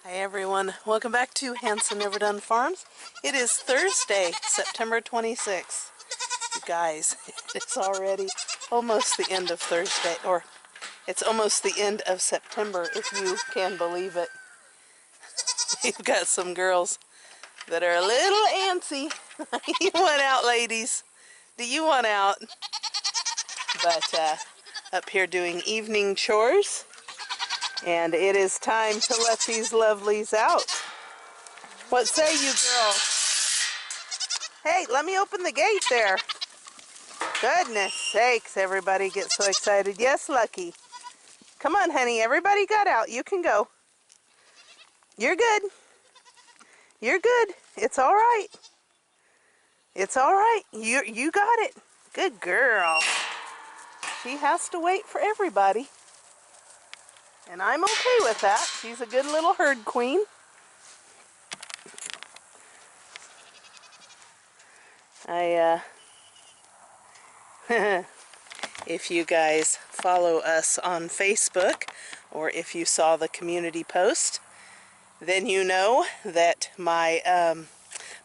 Hi everyone, welcome back to Hanson Never Done Farms. It is Thursday, September 26th. You guys, it's already almost the end of Thursday, or it's almost the end of September, if you can believe it. We've got some girls that are a little antsy. You want out, ladies? Do you want out? But up here doing evening chores. And it is time to let these lovelies out. What say you girls? Hey, let me open the gate there. Goodness sakes, everybody gets so excited. Yes, Lucky. Come on, honey. Everybody got out. You can go. You're good. You're good. It's all right. It's all right. You got it. Good girl. She has to wait for everybody. And I'm okay with that. She's a good little herd queen. If you guys follow us on Facebook, or if you saw the community post, then you know that my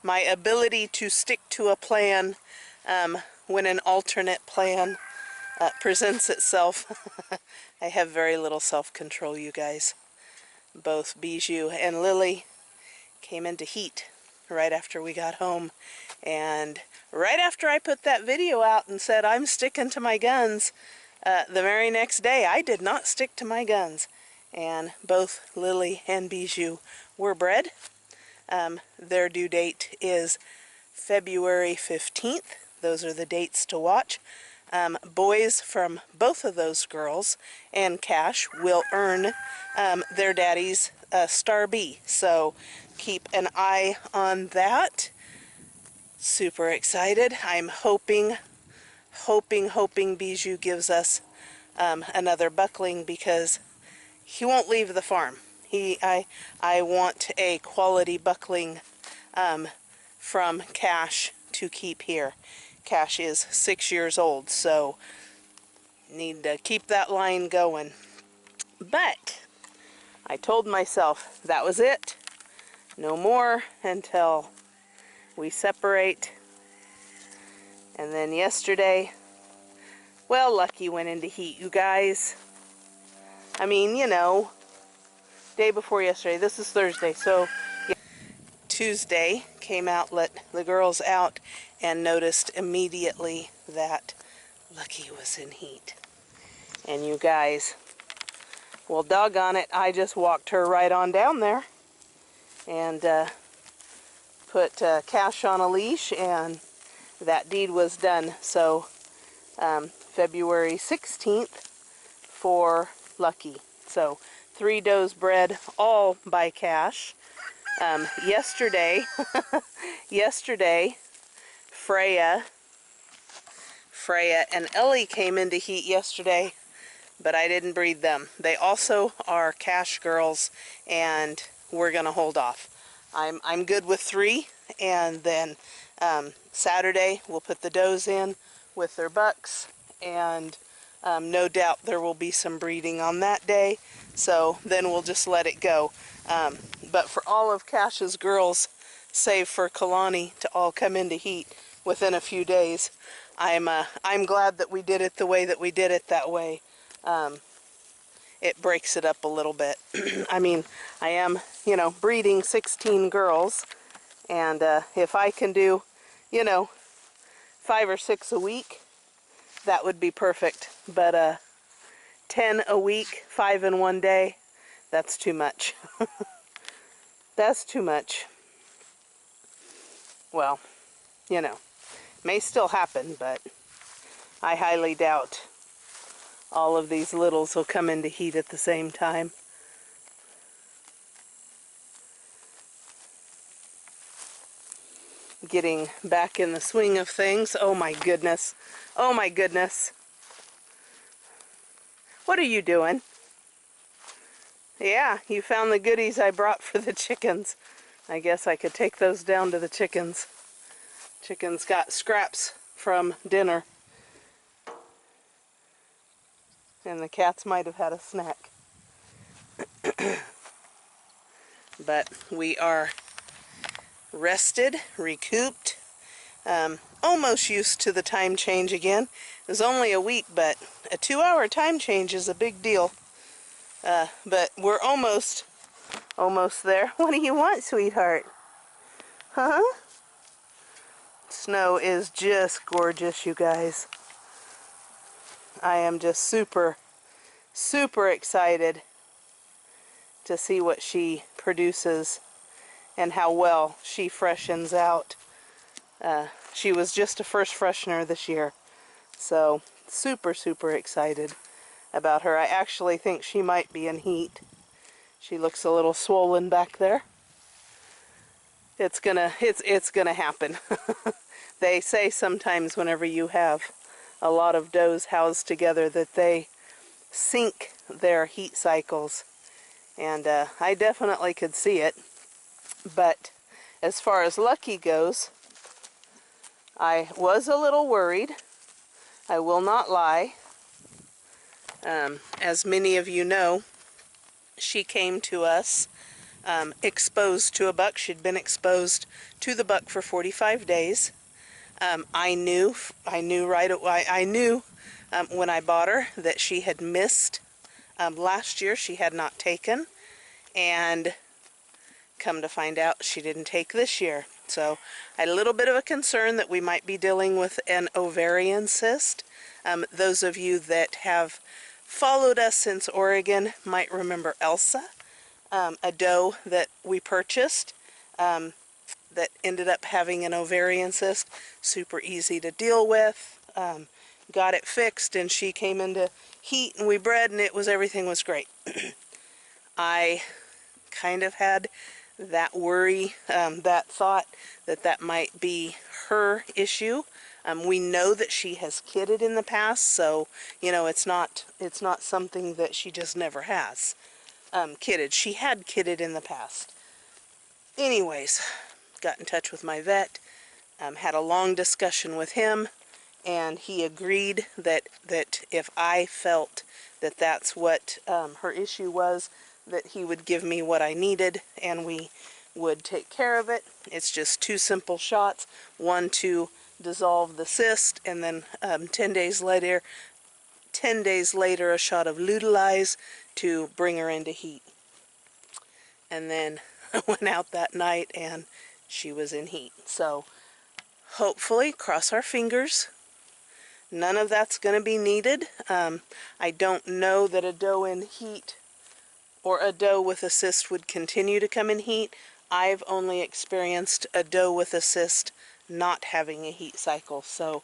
my ability to stick to a plan when an alternate plan presents itself, I have very little self-control, you guys. Both Bijou and Lily came into heat right after we got home, and right after I put that video out and said I'm sticking to my guns, the very next day I did not stick to my guns, and both Lily and Bijou were bred. Their due date is February 15th. Those are the dates to watch. Boys from both of those girls and Cash will earn their daddy's Star B, so keep an eye on that. Super excited. I'm hoping Bijou gives us another buckling, because he won't leave the farm. I want a quality buckling from Cash to keep here. Cash is 6 years old, so need to keep that line going. But I told myself that was it. No more until we separate. And then yesterday, well, Lucky went into heat, you guys. I mean, you know, day before yesterday. This is Thursday, so yeah. Tuesday came out, let the girls out, and noticed immediately that Lucky was in heat. And you guys, well, doggone it, I just walked her right on down there and put Cash on a leash, and that deed was done. So February 16th for Lucky. So 3 does bred, all by Cash. Yesterday Freya and Ellie came into heat yesterday, but I didn't breed them. They also are Cash girls, and we're gonna hold off. I'm good with 3, and then Saturday we'll put the does in with their bucks, and no doubt there will be some breeding on that day, so then we'll just let it go. But for all of Cash's girls, save for Kalani, to all come into heat within a few days, I'm glad that we did it the way that we did it that way. It breaks it up a little bit. I mean, I am, you know, breeding 16 girls, and if I can do, you know, 5 or 6 a week, that would be perfect. But 10 a week, 5 in one day, that's too much. That's too much. Well, you know, may still happen, but I highly doubt all of these littles will come into heat at the same time. Getting back in the swing of things. Oh my goodness. Oh my goodness. What are you doing? Yeah, you found the goodies I brought for the chickens. I guess I could take those down to the chickens. Chickens got scraps from dinner. And the cats might have had a snack. But we are rested, recouped, almost used to the time change again. It was only a week, but a 2-hour time change is a big deal. But we're almost there. What do you want, sweetheart? Huh? Snow is just gorgeous, you guys. I am just super, super excited to see what she produces and how well she freshens out. She was just a first freshener this year, so super, super excited about her. I actually think she might be in heat. She looks a little swollen back there. It's gonna happen. They say sometimes whenever you have a lot of does housed together that they sync their heat cycles, and I definitely could see it. But as far as Lucky goes, I was a little worried. I will not lie. As many of you know, she came to us exposed to a buck. She'd been exposed to the buck for 45 days. I knew right away. I knew when I bought her that she had missed last year. She had not taken, and come to find out she didn't take this year. So I had a little bit of a concern that we might be dealing with an ovarian cyst. Those of you that have followed us since Oregon might remember Elsa, a doe that we purchased that ended up having an ovarian cyst. Super easy to deal with. Got it fixed, and she came into heat, and we bred, and everything was great. I kind of had that worry, that thought that might be her issue. We know that she has kidded in the past, so you know it's not something that she just never has kidded. She had kidded in the past. Anyways, got in touch with my vet, had a long discussion with him, and he agreed that if I felt that that's what her issue was, that he would give me what I needed, and we would take care of it. It's just 2 simple shots, one to dissolve the cyst, and then 10 days later a shot of Lutalize to bring her into heat. And then I went out that night and she was in heat. So hopefully, cross our fingers, none of that's going to be needed. I don't know that a doe in heat or a doe with a cyst would continue to come in heat. I've only experienced a doe with a cyst not having a heat cycle, so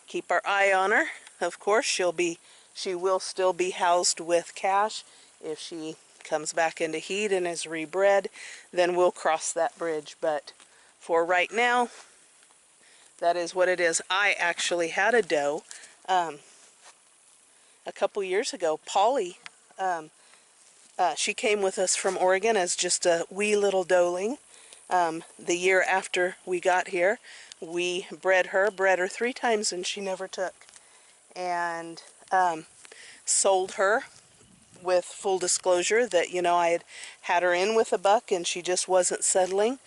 keep our eye on her. Of course, she will still be housed with Cash. If she comes back into heat and is rebred, then we'll cross that bridge. But for right now, that is what it is. I actually had a doe a couple years ago, Polly. She came with us from Oregon as just a wee little doeling. The year after we got here, we bred her 3 times and she never took. And sold her with full disclosure that, you know, I had her in with a buck and she just wasn't settling.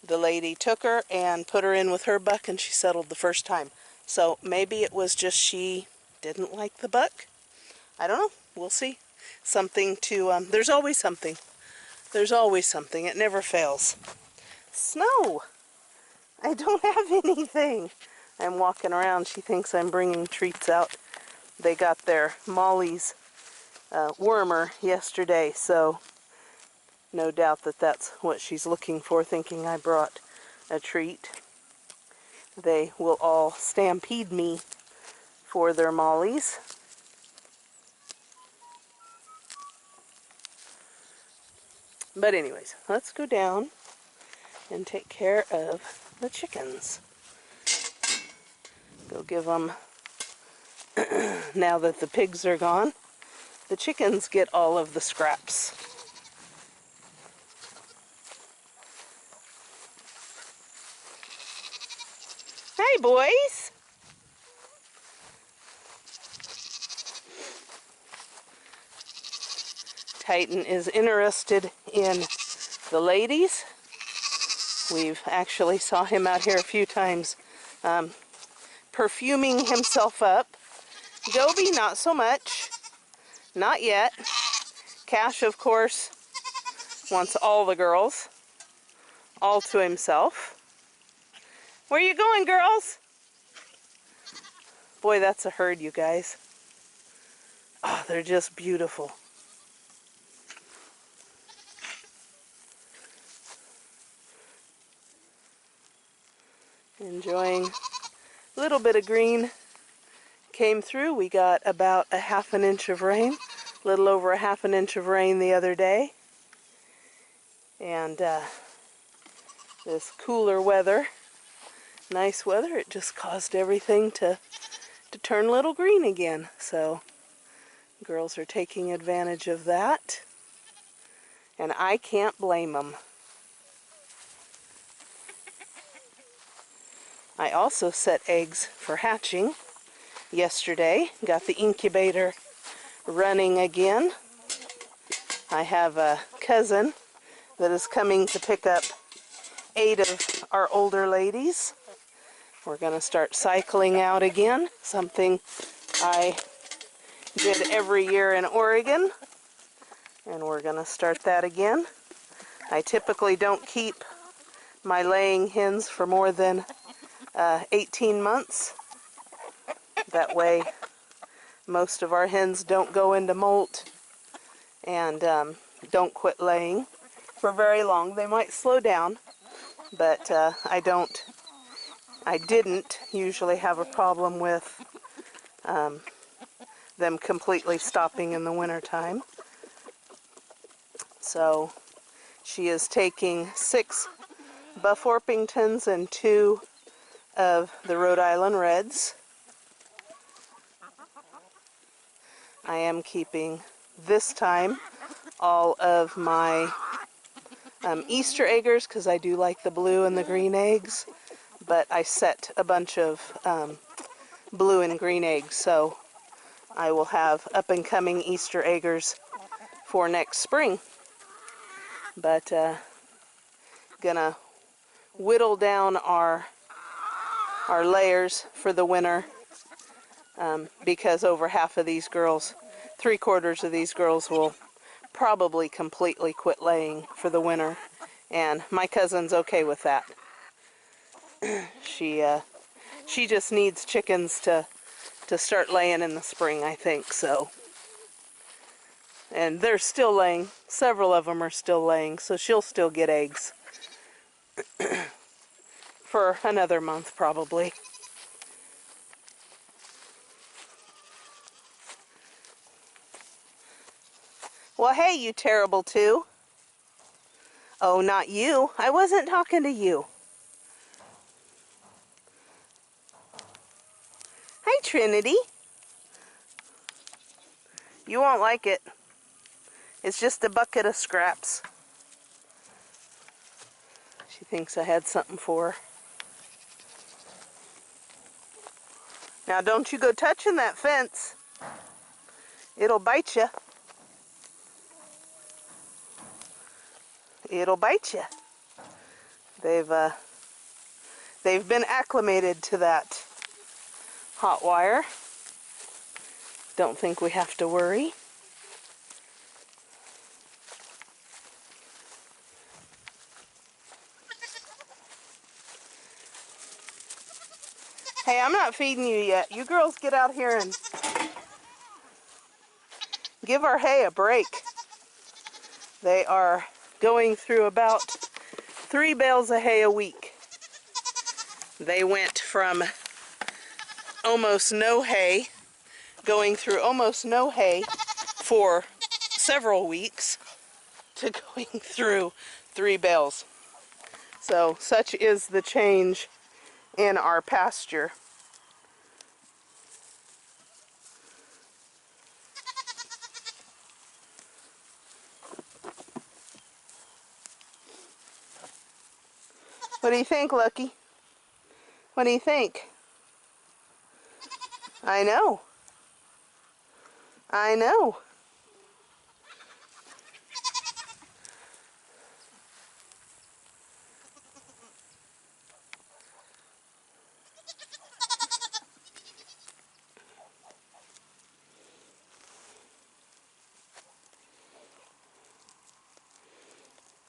The lady took her and put her in with her buck and she settled the first time. So maybe it was just she didn't like the buck. I don't know. We'll see. Something to, there's always something. There's always something. It never fails. Snow! I don't have anything. I'm walking around. She thinks I'm bringing treats out. They got their Molly's wormer yesterday, so no doubt that that's what she's looking for, thinking I brought a treat. They will all stampede me for their Molly's. But anyways, let's go down and take care of the chickens. Go give them, now that the pigs are gone, the chickens get all of the scraps. Hi, boys! Titan is interested in the ladies. We've actually saw him out here a few times perfuming himself up. Goby, not so much. Not yet. Cash, of course, wants all the girls, all to himself. Where you going, girls? Boy, that's a herd, you guys. Oh, they're just beautiful. Enjoying a little bit of green. Came through. We got about a half an inch of rain, a little over a half an inch of rain the other day. And this cooler weather, nice weather, it just caused everything to turn a little green again. So girls are taking advantage of that, and I can't blame them. I also set eggs for hatching yesterday. Got the incubator running again. I have a cousin that is coming to pick up 8 of our older ladies. We're going to start cycling out again, something I did every year in Oregon, and we're going to start that again. I typically don't keep my laying hens for more than 18 months. That way most of our hens don't go into molt and don't quit laying for very long. They might slow down, but I didn't usually have a problem with them completely stopping in the wintertime. So she is taking 6 Buff Orpingtons and 2 of the Rhode Island Reds. I am keeping this time all of my Easter eggers because I do like the blue and the green eggs, but I set a bunch of blue and green eggs, so I will have up and coming Easter eggers for next spring. But gonna whittle down our layers for the winter because over half of these girls, 3/4 of these girls will probably completely quit laying for the winter, and my cousin's okay with that. She just needs chickens to start laying in the spring, I think, so. And they're still laying. Several of them are still laying, so she'll still get eggs for another month probably. Well, hey, you terrible two. Oh, not you. I wasn't talking to you. Hi, Trinity. You won't like it. It's just a bucket of scraps. She thinks I had something for her. Now, don't you go touching that fence. It'll bite you. It'll bite you. They've been acclimated to that hot wire. Don't think we have to worry. Hey, I'm not feeding you yet. You girls get out here and give our hay a break. They are going through about 3 bales of hay a week. They went from almost no hay, going through almost no hay for several weeks, to going through 3 bales. So such is the change in our pasture. What do you think, Lucky? What do you think? I know. I know.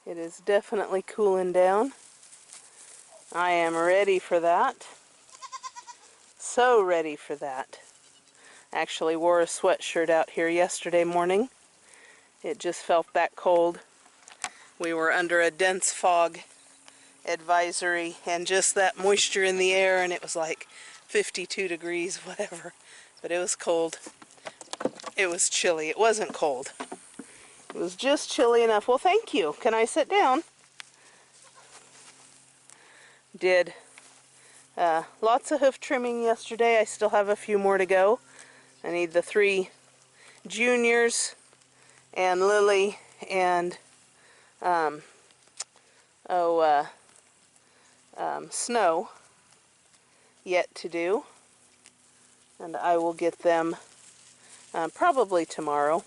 It is definitely cooling down. I am ready for that. So ready for that. Actually wore a sweatshirt out here yesterday morning. It just felt that cold. We were under a dense fog advisory and just that moisture in the air, and it was like 52 degrees, whatever. But it was cold. It was chilly. It wasn't cold. It was just chilly enough. Well, thank you. Can I sit down? Did lots of hoof trimming yesterday. I still have a few more to go. I need the 3 juniors and Lily and Snow yet to do, and I will get them probably tomorrow.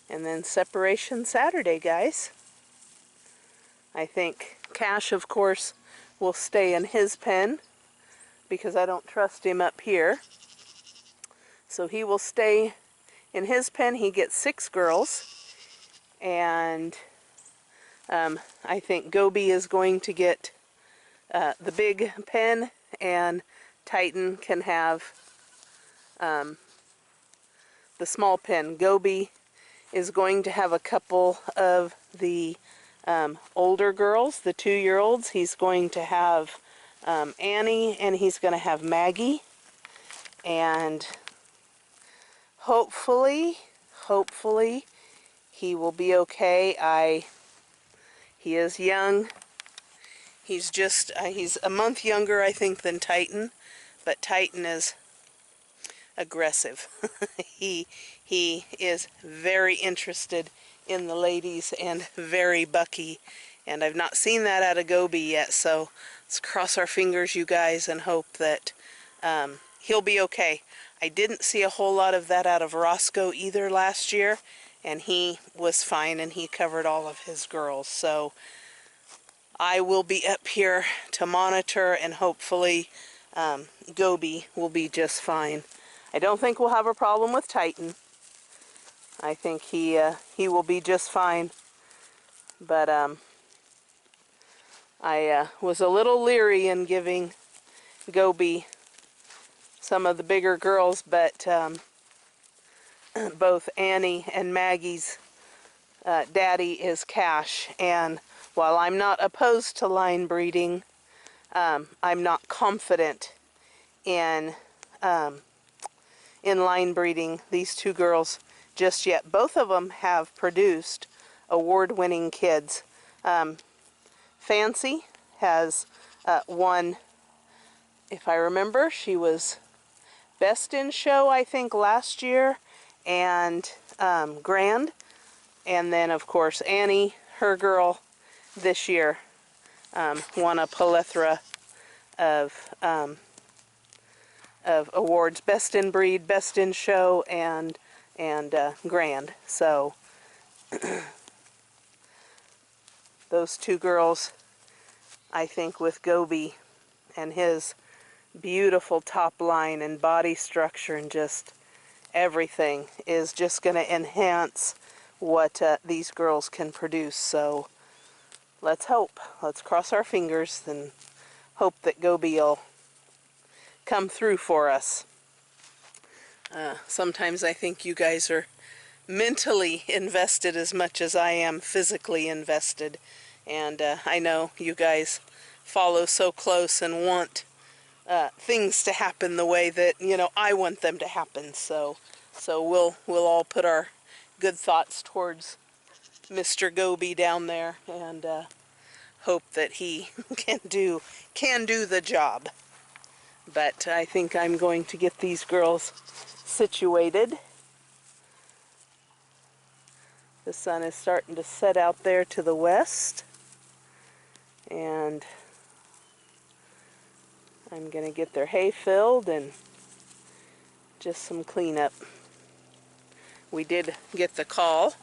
And then separation Saturday, guys. I think Cash, of course, will stay in his pen because I don't trust him up here. So he will stay in his pen. He gets 6 girls. And I think Gobi is going to get the big pen, and Titan can have the small pen. Gobi is going to have a couple of the older girls, the 2-year-olds. He's going to have Annie, and he's going to have Maggie. And hopefully he will be okay. He is young. He's just, he's a month younger, I think, than Titan, but Titan is aggressive. he is very interested in the ladies and very bucky, and I've not seen that out of Gobi yet, so let's cross our fingers, you guys, and hope that he'll be okay. I didn't see a whole lot of that out of Roscoe either last year, and he was fine, and he covered all of his girls, so I will be up here to monitor, and hopefully Gobi will be just fine. I don't think we'll have a problem with Titan. I think he will be just fine. But I was a little leery in giving Gobi some of the bigger girls, but both Annie and Maggie's daddy is Cash, and while I'm not opposed to line breeding, I'm not confident in line breeding these 2 girls just yet. Both of them have produced award-winning kids. Fancy has won, if I remember, she was best in show, I think, last year, and grand. And then, of course, Annie, her girl, this year won a plethora of awards: best in breed, best in show, and grand. So those 2 girls, I think, with Gobi and his beautiful top line and body structure and just everything, is just going to enhance what these girls can produce. So let's hope. Let's cross our fingers and hope that Gobi will come through for us. Sometimes I think you guys are mentally invested as much as I am physically invested, and I know you guys follow so close and want things to happen the way that, you know, I want them to happen. So we'll all put our good thoughts towards Mr. Gobi down there, and hope that he can do the job. But I think I'm going to get these girls situated. The sun is starting to set out there to the west, and I'm going to get their hay filled and just some cleanup. We did get the call,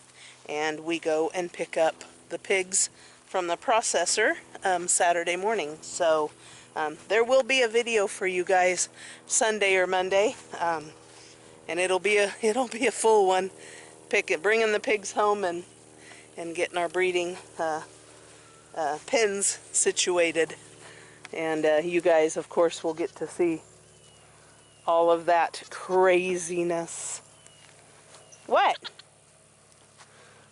and we go and pick up the pigs from the processor Saturday morning. So there will be a video for you guys Sunday or Monday, and it'll be a full one. Bringing the pigs home and and getting our breeding pens situated. And you guys, of course, will get to see all of that craziness. What?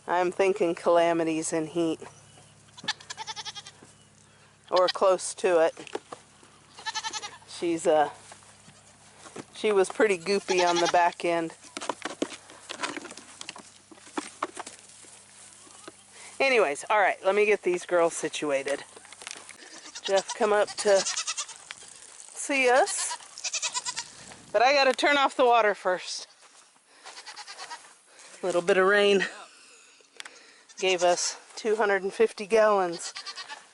I'm thinking calamities and heat. Or close to it. She was pretty goopy on the back end. Anyways, alright, let me get these girls situated. Jeff come up to see us. But I gotta turn off the water first. A little bit of rain gave us 250 gallons.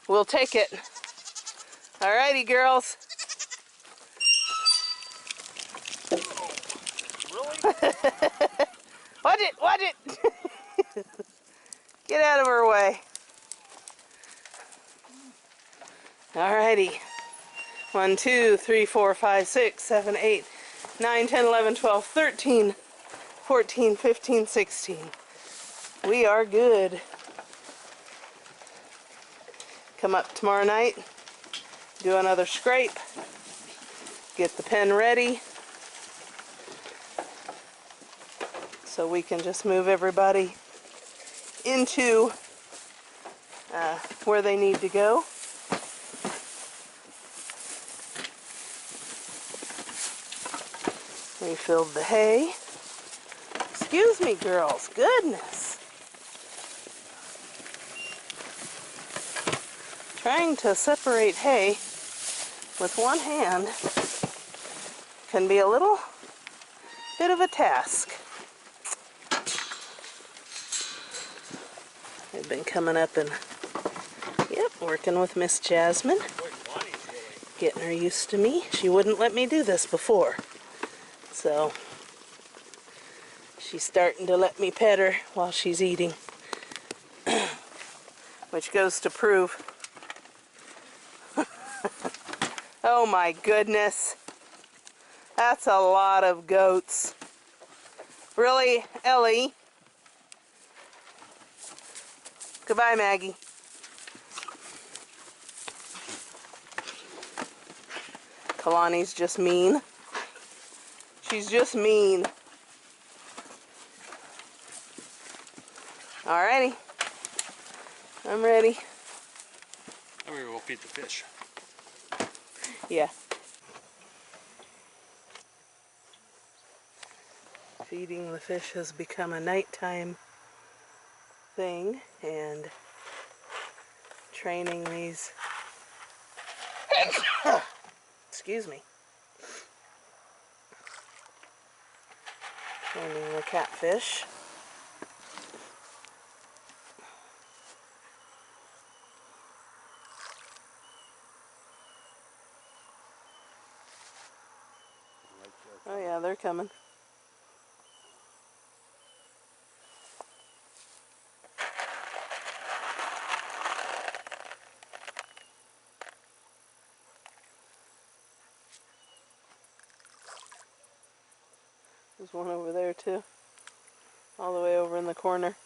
We'll take it. Alrighty, girls. Really? Watch it, watch it. Get out of our way. Alrighty. 1, 2, 3, 4, 5, 6, 7, 8, 9, 10, 11, 12, 13, 14, 15, 16. We are good. Come up tomorrow night, do another scrape, get the pen ready so we can just move everybody into where they need to go. We filled the hay. Excuse me, girls. Goodness. Trying to separate hay with one hand can be a little bit of a task. They've been coming up and, yep, working with Miss Jasmine. Getting her used to me. She wouldn't let me do this before. So, she's starting to let me pet her while she's eating. Which goes to prove. Oh my goodness. That's a lot of goats. Really, Ellie? Goodbye, Maggie. Kalani's just mean. She's just mean. Alrighty. I'm ready. I'm gonna go feed the fish. Yeah. Feeding the fish has become a nighttime thing, and training these excuse me, training the catfish. Oh yeah, they're coming. There's one over there too, all the way over in the corner.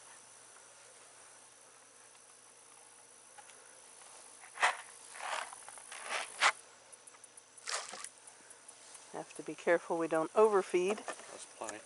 Have to be careful we don't overfeed. That's plenty.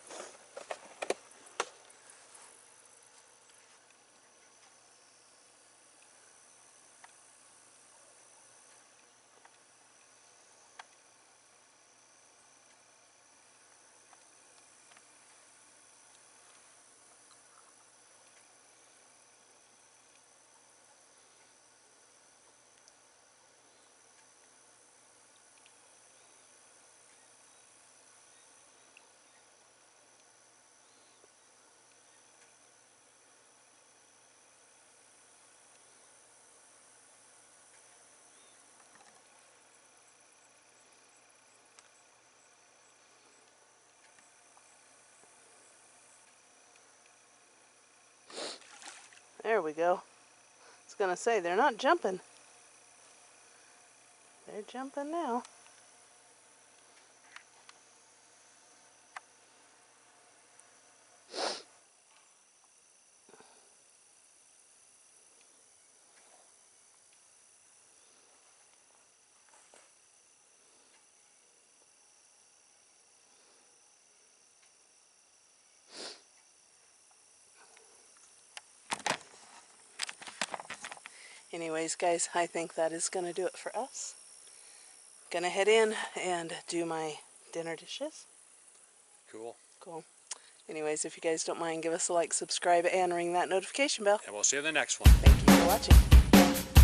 There we go. I was gonna say, they're not jumping. They're jumping now. Anyways, guys, I think that is going to do it for us. Gonna head in and do my dinner dishes. Cool. Cool. Anyways, if you guys don't mind, give us a like, subscribe, and ring that notification bell. And we'll see you in the next one. Thank you for watching.